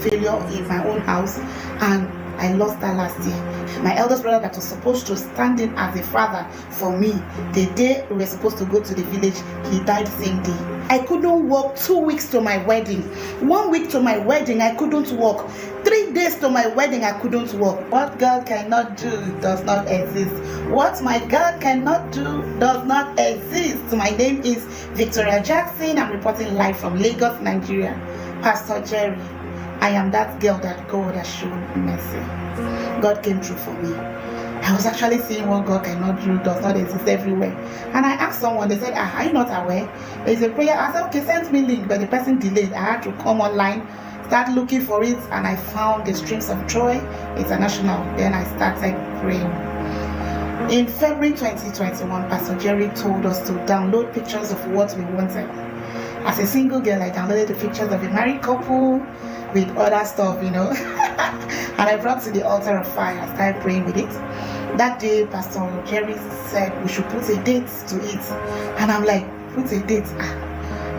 failure in my own house, and I lost that last year. My eldest brother that was supposed to stand in as a father for me, the day we were supposed to go to the village, he died same day. I couldn't walk 2 weeks to my wedding. 1 week to my wedding, I couldn't walk. 3 days to my wedding, I couldn't walk. What God cannot do does not exist. What my God cannot do does not exist. My name is Victoria Jackson. I'm reporting live from Lagos, Nigeria. Pastor Jerry, I am that girl that God has shown mercy. God came through for me. I was actually seeing what God cannot do does not exist everywhere. And I asked someone, they said, are you not aware? There's a prayer. I said, okay, send me link, but the person delayed. I had to come online, start looking for it, and I found the Streams of Joy International. Then I started praying. In February 2021, Pastor Jerry told us to download pictures of what we wanted. As a single girl, I downloaded the pictures of a married couple with other stuff, and I brought to the altar of fire. I started praying with it. That day, Pastor Jerry said we should put a date to it, and I'm like, put a date?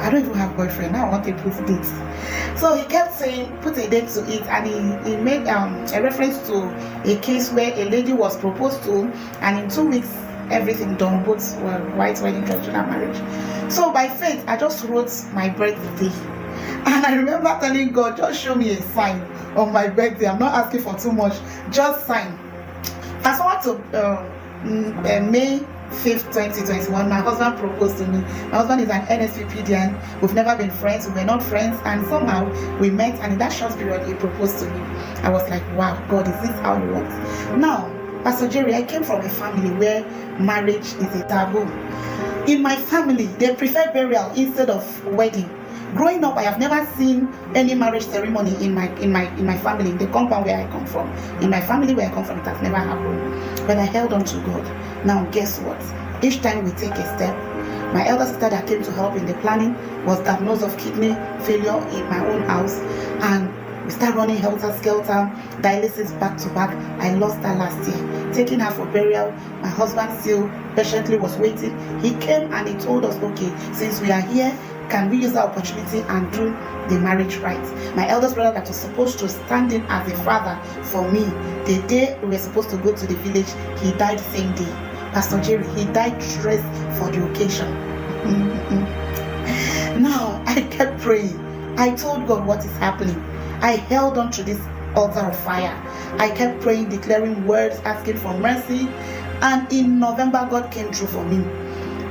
I don't even have a boyfriend. I want to put dates. So he kept saying, put a date to it, and he made a reference to a case where a lady was proposed to, and in 2 weeks, everything done, both were white wedding, traditional marriage. So by faith, I just wrote my birthday. And I remember telling God, just show me a sign on my birthday. I'm not asking for too much, just sign. Fast forward to May 5th, 2021, my husband proposed to me. My husband is an NSPPD and we've never been friends. We were not friends, and somehow we met, and in that short period, he proposed to me. I was like, wow, God, is this how it works? Now, Pastor Jerry, I came from a family where marriage is a taboo. In my family, they prefer burial instead of wedding. Growing up, I have never seen any marriage ceremony in my family, in the compound where I come from. In my family where I come from, it has never happened. But I held on to God. Now, guess what? Each time we take a step, my elder sister that came to help in the planning was diagnosed of kidney failure in my own house, and we started running helter-skelter, dialysis back to back. I lost her last year. Taking her for burial, my husband still patiently was waiting. He came and he told us, okay, since we are here, can we use that opportunity and do the marriage rites? My eldest brother that was supposed to stand in as a father for me, the day we were supposed to go to the village, he died the same day. Pastor Jerry, he died dressed for the occasion. Now, I kept praying. I told God what is happening. I held on to this altar of fire. I kept praying, declaring words, asking for mercy. And in November, God came through for me.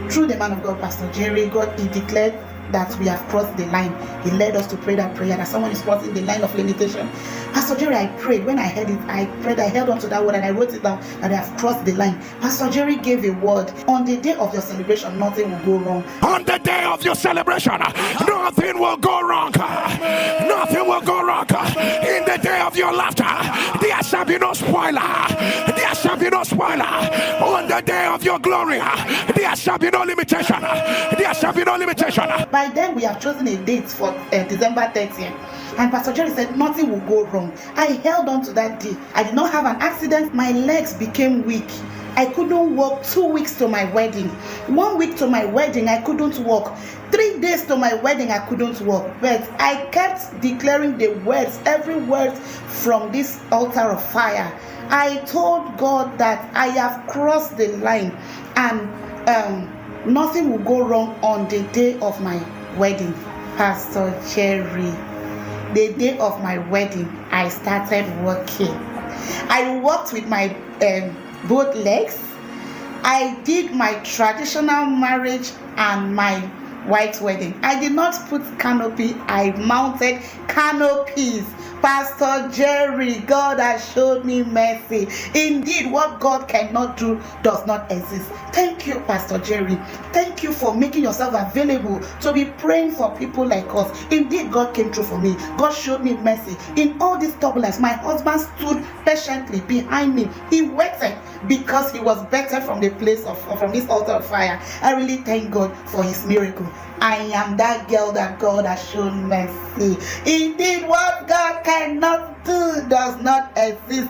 Through the man of God, Pastor Jerry, he declared that we have crossed the line. He led us to pray that prayer, that someone is crossing the line of limitation. Pastor Jerry, I prayed. When I heard it, I prayed, I held on to that word and I wrote it down, that I have crossed the line. Pastor Jerry gave a word. On the day of your celebration, nothing will go wrong. On the day of your celebration, nothing will go wrong. Nothing will go wrong. In the day of your laughter, there shall be no spoiler. There shall be no spoiler. On the day of your glory, there shall be no limitation. There shall be no limitation. By then, we have chosen a date for December 30th. And Pastor Jerry said nothing will go wrong. I held on to that day. I did not have an accident. My legs became weak. I couldn't walk 2 weeks to my wedding. 1 week to my wedding, I couldn't walk. 3 days to my wedding, I couldn't walk. But I kept declaring the words, every word from this altar of fire. I told God that I have crossed the line, and nothing will go wrong on the day of my wedding. Pastor Jerry, the day of my wedding, I started walking. I walked with my both legs. I did my traditional marriage and my white wedding. I did not put canopy, I mounted canopies. Pastor Jerry, God has showed me mercy. Indeed, what God cannot do does not exist. Thank you, Pastor Jerry. Thank you for making yourself available to be praying for people like us. Indeed, God came through for me. God showed me mercy. In all this turbulence, my husband stood patiently behind me. He waited because he was better from the place from this altar of fire. I really thank God for his miracle. I am that girl that God has shown mercy. Indeed, what God cannot do does not exist.